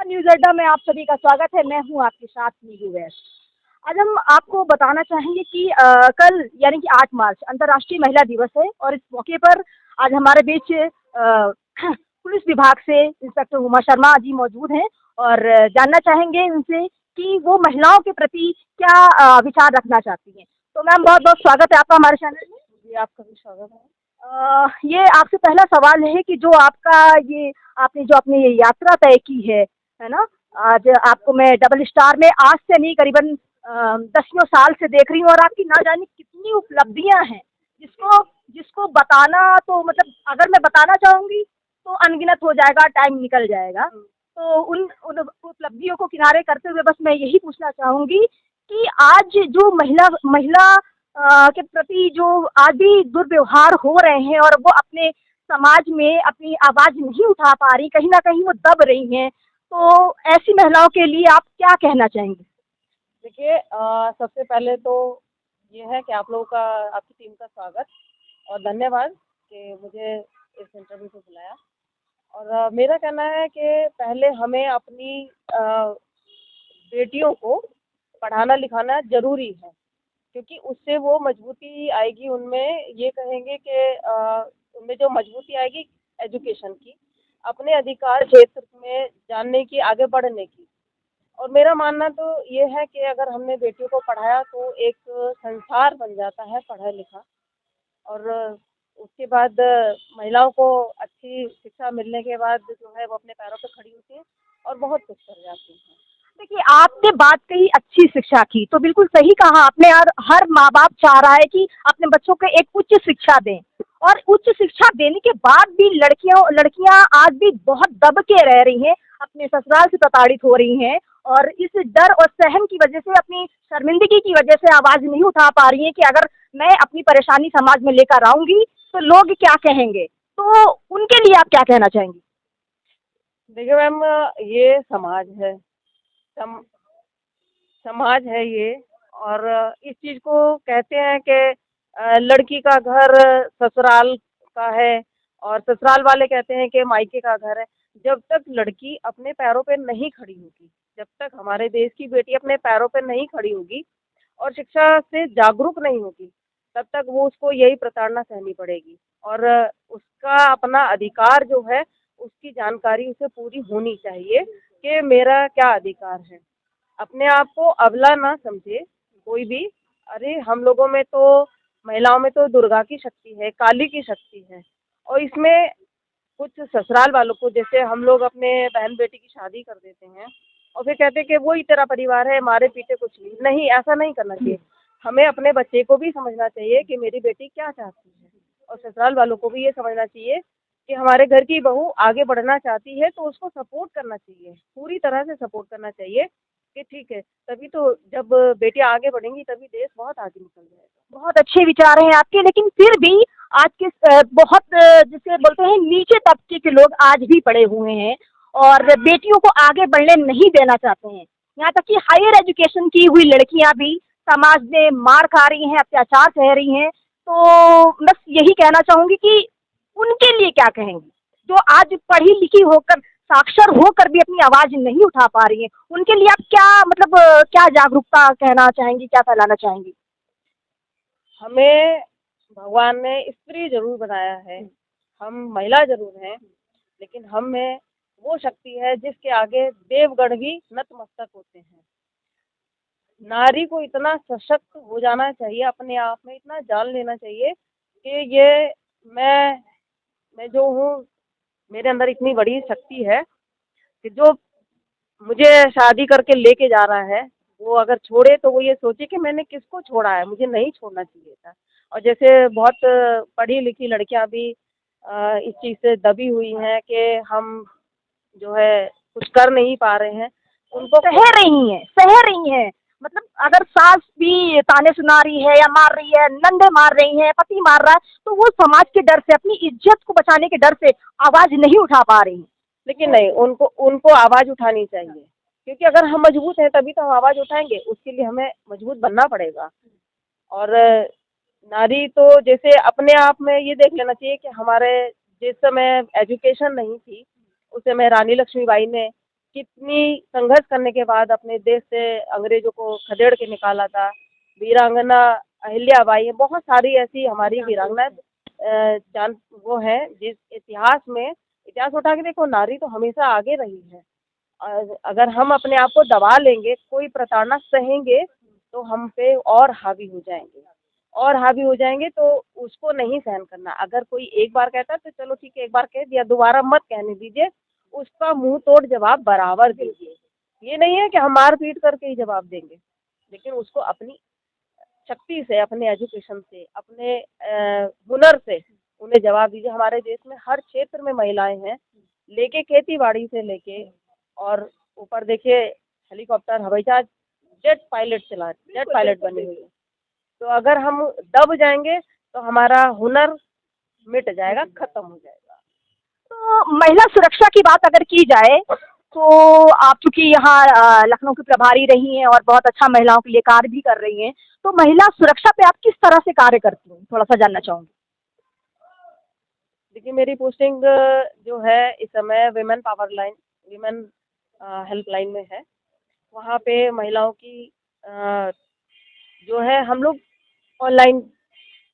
News अड्डा में आप सभी का स्वागत है। मैं हूं आपके साथ नीलू वैस। आज हम आपको बताना चाहेंगे कि कल यानी कि 8 मार्च अंतर्राष्ट्रीय महिला दिवस है और इस मौके पर आज हमारे बीच पुलिस विभाग से इंस्पेक्टर उमा शर्मा जी मौजूद हैं और जानना चाहेंगे उनसे कि वो महिलाओं के प्रति क्या विचार रखना चाहती हैं। तो मैम बहुत बहुत स्वागत है आपका हमारे चैनल में। जी, आपका भी स्वागत है। ये आपसे पहला सवाल है कि जो आपका ये आपने जो अपनी ये यात्रा तय की है ना। आज आपको मैं डबल स्टार में आज से नहीं करीबन दसियों साल से देख रही हूँ और आपकी ना जाने कितनी उपलब्धियां हैं जिसको जिसको बताना तो मतलब अगर मैं बताना चाहूँगी तो अनगिनत हो जाएगा, टाइम निकल जाएगा। तो उन उन उपलब्धियों को किनारे करते हुए बस मैं यही पूछना चाहूँगी कि आज जो महिला महिला के प्रति जो आज भी दुर्व्यवहार हो रहे हैं और वो अपने समाज में अपनी आवाज़ नहीं उठा पा रही, कहीं न कहीं वो दब रही हैं, तो ऐसी महिलाओं के लिए आप क्या कहना चाहेंगे? देखिए, सबसे पहले तो ये है कि आप लोगों का, आपकी टीम का स्वागत और धन्यवाद कि मुझे इस इंटरव्यू पे बुलाया। और मेरा कहना है कि पहले हमें अपनी बेटियों को पढ़ाना लिखाना ज़रूरी है, क्योंकि उससे वो मजबूती आएगी उनमें। ये कहेंगे कि उनमें जो मजबूती आएगी एजुकेशन की, अपने अधिकार क्षेत्र में जानने की, आगे बढ़ने की। और मेरा मानना तो ये है कि अगर हमने बेटियों को पढ़ाया तो एक संसार बन जाता है पढ़ा लिखा। और उसके बाद महिलाओं को अच्छी शिक्षा मिलने के बाद जो है वो अपने पैरों पे खड़ी होती हैं और बहुत कुछ कर जाती हैं। देखिए, आपने बात कही अच्छी शिक्षा की, तो बिल्कुल सही कहा आपने। और हर माँ-बाप चाह रहा है कि अपने बच्चों को एक उच्च शिक्षा दें और उच्च शिक्षा देने के बाद भी लड़कियाँ आज भी बहुत दब के रह रही हैं, अपने ससुराल से प्रताड़ित हो रही हैं और इस डर और सहम की वजह से, अपनी शर्मिंदगी की वजह से आवाज़ नहीं उठा पा रही हैं कि अगर मैं अपनी परेशानी समाज में लेकर आऊँगी, तो लोग क्या कहेंगे? तो उनके लिए आप क्या कहना चाहेंगी? देखिए मैम, ये समाज है, सम समाज है ये। और इस चीज़ को कहते हैं कि लड़की का घर ससुराल का है और ससुराल वाले कहते हैं कि मायके का घर है। जब तक लड़की अपने पैरों पे नहीं खड़ी होगी, जब तक हमारे देश की बेटी अपने पैरों पे नहीं खड़ी होगी और शिक्षा से जागरूक नहीं होगी, तब तक वो उसको यही प्रताड़ना सहनी पड़ेगी। और उसका अपना अधिकार जो है, उसकी जानकारी उसे पूरी होनी चाहिए कि मेरा क्या अधिकार है। अपने आप को अबला ना समझे कोई भी। अरे हम लोगों में तो, महिलाओं में तो दुर्गा की शक्ति है, काली की शक्ति है। और इसमें कुछ ससुराल वालों को, जैसे हम लोग अपने बहन बेटी की शादी कर देते हैं और फिर कहते हैं कि वो ही तेरा परिवार है, मारे पीटे कुछ नहीं। नहीं, ऐसा नहीं करना चाहिए। हमें अपने बच्चे को भी समझना चाहिए कि मेरी बेटी क्या चाहती है, और ससुराल वालों को भी ये समझना चाहिए कि हमारे घर की बहू आगे बढ़ना चाहती है तो उसको सपोर्ट करना चाहिए, पूरी तरह से सपोर्ट करना चाहिए कि ठीक है। तभी तो जब बेटियां आगे बढ़ेंगी तभी देश बहुत आगे निकल जाएगा। बहुत अच्छे विचार हैं आपके, लेकिन फिर भी आज के बहुत जिसे बोलते हैं नीचे तबके के लोग आज भी पड़े हुए हैं और बेटियों को आगे बढ़ने नहीं देना चाहते हैं। यहाँ तक कि हायर एजुकेशन की हुई लड़कियां भी समाज में मार खा रही हैं, अत्याचार सह रही हैं। तो बस यही कहना चाहूंगी कि उनके लिए क्या कहेंगी जो आज पढ़ी लिखी होकर, साक्षर होकर भी अपनी आवाज नहीं उठा पा रही हैं? उनके लिए आप क्या मतलब क्या जागरूकता कहना चाहेंगी, क्या फैलाना चाहेंगी? हमें भगवान ने स्त्री जरूर बनाया है, हम महिला जरूर हैं, लेकिन हम में वो शक्ति है जिसके आगे देवगण भी नतमस्तक होते हैं। नारी को इतना सशक्त हो जाना चाहिए, अपने आप में इतना जान लेना चाहिए कि ये मैं मैं जो हूँ, मेरे अंदर इतनी बड़ी शक्ति है कि जो मुझे शादी करके लेके जा रहा है, वो अगर छोड़े तो वो ये सोचे कि मैंने किसको छोड़ा है, मुझे नहीं छोड़ना चाहिए था। और जैसे बहुत पढ़ी लिखी लड़कियां भी इस चीज़ से दबी हुई हैं कि हम जो है कुछ कर नहीं पा रहे हैं, उनको सह रही हैं। मतलब अगर सास भी ताने सुना रही है या मार रही है, नंदे मार रही हैं, पति मार रहा है, तो वो समाज के डर से, अपनी इज्जत को बचाने के डर से आवाज नहीं उठा पा रही हैं। लेकिन नहीं, उनको उनको आवाज़ उठानी चाहिए, क्योंकि अगर हम मजबूत हैं तभी तो हम आवाज़ उठाएंगे। उसके लिए हमें मजबूत बनना पड़ेगा। और नारी तो जैसे अपने आप में ये देख लेना चाहिए कि हमारे जिस समय एजुकेशन नहीं थी, उस समय रानी लक्ष्मीबाई ने कितनी संघर्ष करने के बाद अपने देश से अंग्रेजों को खदेड़ के निकाला था। वीरांगना अहिल्याबाई है, बहुत सारी ऐसी हमारी वीरांगनाएं जान वो है जिस इतिहास उठा के देखो, नारी तो हमेशा आगे रही है। अगर हम अपने आप को दबा लेंगे, कोई प्रताड़ना सहेंगे, तो हम पे और हावी हो जाएंगे, और हावी हो जाएंगे तो उसको नहीं सहन करना। अगर कोई एक बार कहता है तो चलो ठीक है, एक बार कह दिया, दोबारा मत कहने दीजिए, उसका मुंह तोड़ जवाब बराबर दीजिए। ये नहीं है कि हम मार पीट करके ही जवाब देंगे, लेकिन उसको अपनी शक्ति से, अपने एजुकेशन से, अपने हुनर से उन्हें जवाब दीजिए। हमारे देश में हर क्षेत्र में महिलाएं हैं, लेके खेती बाड़ी से लेके, और ऊपर देखिए हेलीकॉप्टर, हवाई जहाज, जेट पायलट बनी हुई है। तो अगर हम दब जाएंगे तो हमारा हुनर मिट जाएगा, खत्म हो जाएगा। तो महिला सुरक्षा की बात अगर की जाए तो आप चूंकि यहाँ लखनऊ की प्रभारी रही हैं और बहुत अच्छा महिलाओं के लिए कार्य भी कर रही हैं, तो महिला सुरक्षा पे आप किस तरह से कार्य करती हैं, थोड़ा सा जानना चाहूंगी। देखिए, मेरी पोस्टिंग जो है इस समय विमेन हेल्पलाइन में है। वहाँ पे महिलाओं की अ, जो है हम लोग ऑनलाइन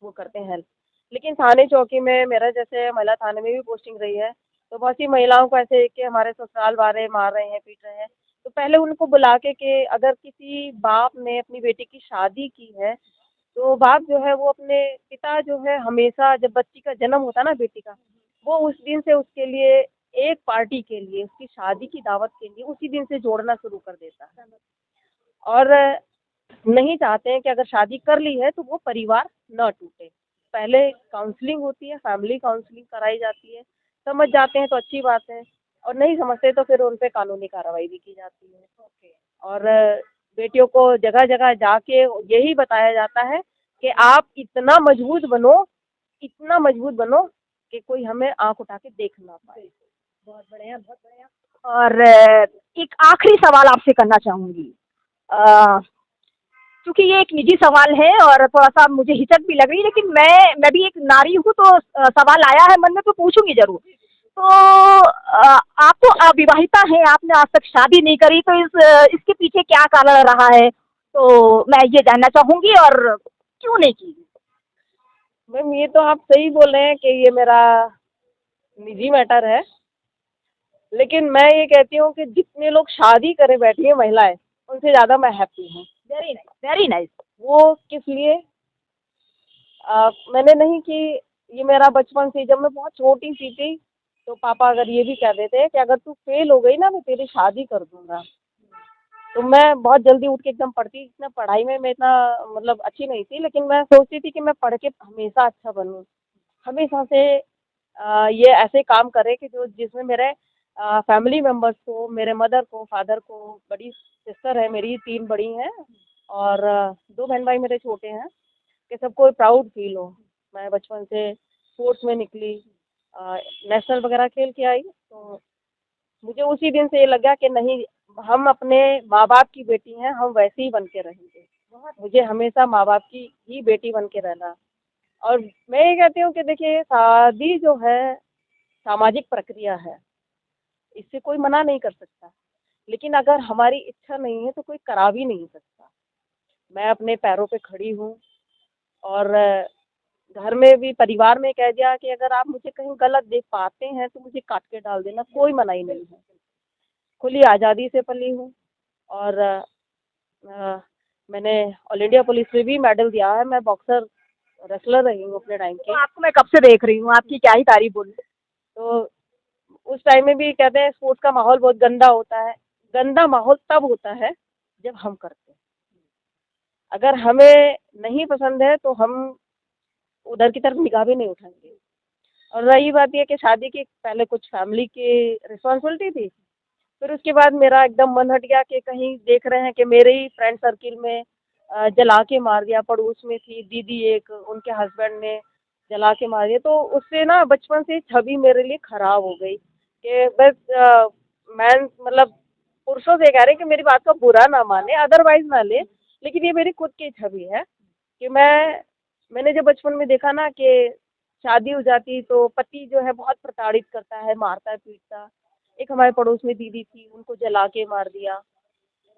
वो करते हैं हेल्प। लेकिन थाने चौकी में, मेरा जैसे महिला थाने में भी पोस्टिंग रही है, तो बहुत सी महिलाओं को ऐसे कि हमारे ससुराल वाले मार रहे हैं, पीट रहे हैं, तो पहले उनको बुला के अगर किसी बाप ने अपनी बेटी की शादी की है, तो बाप जो है वो अपने पिता जो है हमेशा, जब बच्ची का जन्म होता है ना बेटी का, वो उस दिन से उसके लिए एक पार्टी के लिए, उसकी शादी की दावत के लिए उसी दिन से जोड़ना शुरू कर देता है। और नहीं चाहते हैं कि अगर शादी कर ली है तो वो परिवार न टूटे। पहले काउंसलिंग होती है, फैमिली काउंसलिंग कराई जाती है, समझ जाते हैं तो अच्छी बात है, और नहीं समझते तो फिर उन पे कानूनी कार्रवाई भी की जाती है। और बेटियों को जगह जगह जाके यही बताया जाता है कि आप इतना मजबूत बनो कि कोई हमें आंख उठा के देख ना पाए। बहुत बढ़िया, बहुत बढ़िया। और एक आखिरी सवाल आपसे करना चाहूंगी, क्योंकि ये एक निजी सवाल है और थोड़ा सा मुझे हिचक भी लग रही है, लेकिन मैं भी एक नारी हूँ, तो सवाल आया है मन में तो पूछूंगी जरूर। तो आप तो अविवाहिता हैं, आपने आज तक शादी नहीं करी, तो इसके पीछे क्या कारण रहा है, तो मैं ये जानना चाहूंगी, और क्यों नहीं की। मैम, ये तो आप सही बोल रहे हैं कि ये मेरा निजी मैटर है, लेकिन मैं ये कहती हूँ कि जितने लोग शादी करे बैठी हैं महिलाएं, उनसे ज़्यादा मैं हैप्पी हूँ। Very nice, very nice. वो किस लिए? मैंने नहीं कि ये मेरा बचपन से, जब मैं बहुत छोटी सी थी, तो पापा अगर ये भी कह देते हैं कि अगर तू फेल हो गई ना, मैं तेरी शादी कर दूंगा, तो मैं बहुत जल्दी उठ के एकदम पढ़ती। इतना पढ़ाई में मैं इतना मतलब अच्छी नहीं थी, लेकिन मैं सोचती थी कि मैं पढ़ के हमेशा अच्छा बनूं, हमेशा से ये ऐसे काम करे कि जो जिसमें मेरे फैमिली मेम्बर्स को, मेरे मदर को, फादर को, बड़ी सिस्टर है मेरी, 3 बड़ी हैं, और 2 बहन भाई मेरे छोटे हैं, कि सबको प्राउड फील हो। मैं बचपन से स्पोर्ट्स में निकली, नेशनल वगैरह खेल के आई, तो मुझे उसी दिन से ये लगा कि नहीं, हम अपने माँ बाप की बेटी हैं, हम वैसे ही बन के रहेंगे। मुझे हमेशा माँ बाप की ही बेटी बन के रहना। और मैं ये कहती हूँ कि देखिए, शादी जो है सामाजिक प्रक्रिया है, इससे कोई मना नहीं कर सकता, लेकिन अगर हमारी इच्छा नहीं है तो कोई करा भी नहीं सकता। मैं अपने पैरों पे खड़ी हूँ, और घर में भी, परिवार में कह दिया कि अगर आप मुझे कहीं गलत देख पाते हैं तो मुझे काट के डाल देना, कोई मनाही नहीं है। खुली आज़ादी से पली हूँ, और मैंने ऑल इंडिया पुलिस में भी मेडल दिया है। मैं बॉक्सर रेसलर रही हूँ अपने टाइम तो की। आपको मैं कब से देख रही हूँ, आपकी क्या ही तारीफ बोलूं। तो उस टाइम में भी कहते हैं स्पोर्ट्स का माहौल बहुत गंदा होता है। गंदा माहौल तब होता है जब हम करते हैं। अगर हमें नहीं पसंद है तो हम उधर की तरफ निगाह भी नहीं उठाएंगे। और रही बात ये कि शादी की पहले कुछ फैमिली की रिस्पॉन्सिबिलिटी थी, फिर उसके बाद मेरा एकदम मन हट गया कि कहीं देख रहे हैं कि मेरे ही फ्रेंड सर्किल में जला के मार दिया। पड़ोस में थी दीदी एक, उनके हस्बैंड ने जला के मार दिया, तो उससे ना बचपन से छवि मेरे लिए खराब हो गई कि बस मैं मतलब पुरुषों से कह रहे हैं कि मेरी बात का बुरा ना माने, अदरवाइज ना ले, लेकिन ये मेरी खुद की छवि है कि मैंने जब बचपन में देखा ना कि शादी हो जाती तो पति जो है बहुत प्रताड़ित करता है, मारता है, पीटता, एक हमारे पड़ोस में दीदी थी, उनको जला के मार दिया।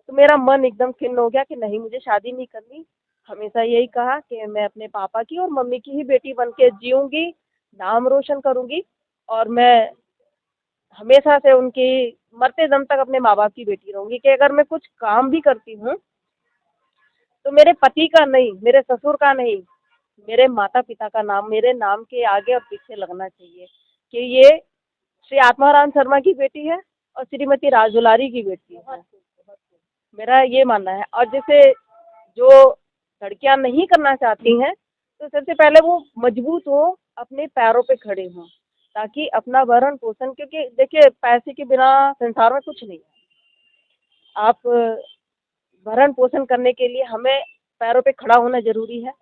तो मेरा मन एकदम खिन्न हो गया कि नहीं, मुझे शादी नहीं करनी। हमेशा यही कहा कि मैं अपने पापा की और मम्मी की ही बेटी बन के जीऊँगी, नाम रोशन करूँगी और मैं हमेशा से उनकी मरते दम तक अपने माँ-बाप की बेटी रहूँगी कि अगर मैं कुछ काम भी करती हूँ, तो मेरे पति का नहीं, मेरे ससुर का नहीं, मेरे माता-पिता का नाम मेरे नाम के आगे और पीछे लगना चाहिए कि ये श्री आत्माराम शर्मा की बेटी है और श्रीमती राज दुलारी की बेटी है। मेरा ये मानना है। और जैसे जो लड़कियां नहीं करना चाहती हैं, तो सबसे पहले वो मजबूत हो, अपने पैरों पे खड़े हों, ताकि अपना भरण पोषण, क्योंकि देखिए पैसे के बिना संसार में कुछ नहीं है। आप भरण पोषण करने के लिए हमें पैरों पे खड़ा होना जरूरी है।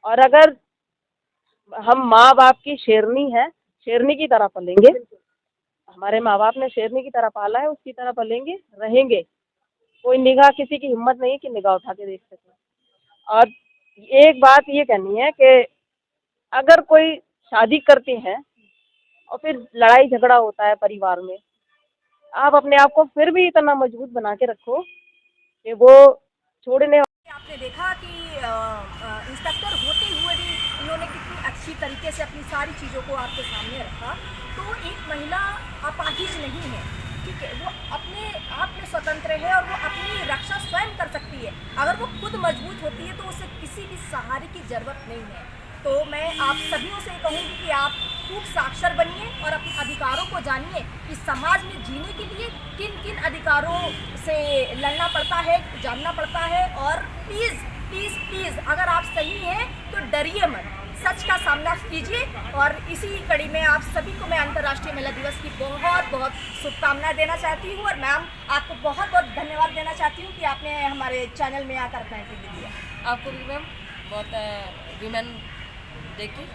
और अगर हम माँ बाप की शेरनी है, शेरनी की तरह पलेंगे, हमारे माँ बाप ने शेरनी की तरह पाला है, उसकी तरह पलेंगे, रहेंगे। कोई निगाह, किसी की हिम्मत नहीं है कि निगाह उठा के देख सके। और एक बात ये कहनी है कि अगर कोई शादी करते हैं और फिर लड़ाई झगड़ा होता है परिवार में, आप अपने आप को फिर भी इतना मजबूत बना के रखो कि वो छोड़ने। आपने देखा कि इंस्पेक्टर होते हुए भी इन्होंने कितनी अच्छी तरीके से अपनी सारी चीज़ों को आपके सामने रखा। तो एक महिला अपाहिज नहीं है, ठीक है, वो अपने आप में स्वतंत्र है और वो अपनी रक्षा स्वयं कर सकती है। अगर वो खुद मजबूत होती है तो उसे किसी भी सहारे की ज़रूरत नहीं है। तो मैं आप सभी से कहूँगी कि आप खूब साक्षर बनिए और अपने अधिकारों को जानिए कि समाज में जीने के लिए किन किन अधिकारों से लड़ना पड़ता है, जानना पड़ता है। और प्लीज़ प्लीज़ प्लीज़ अगर आप सही हैं तो डरिए मत, सच का सामना कीजिए। और इसी कड़ी में आप सभी को मैं अंतर्राष्ट्रीय महिला दिवस की बहुत बहुत शुभकामनाएं देना चाहती हूँ। और मैम आपको बहुत बहुत धन्यवाद देना चाहती हूँ कि आपने हमारे चैनल में आकर अपना इंटरव्यू दिया। आपको भी मैम बहुत विमेन डे की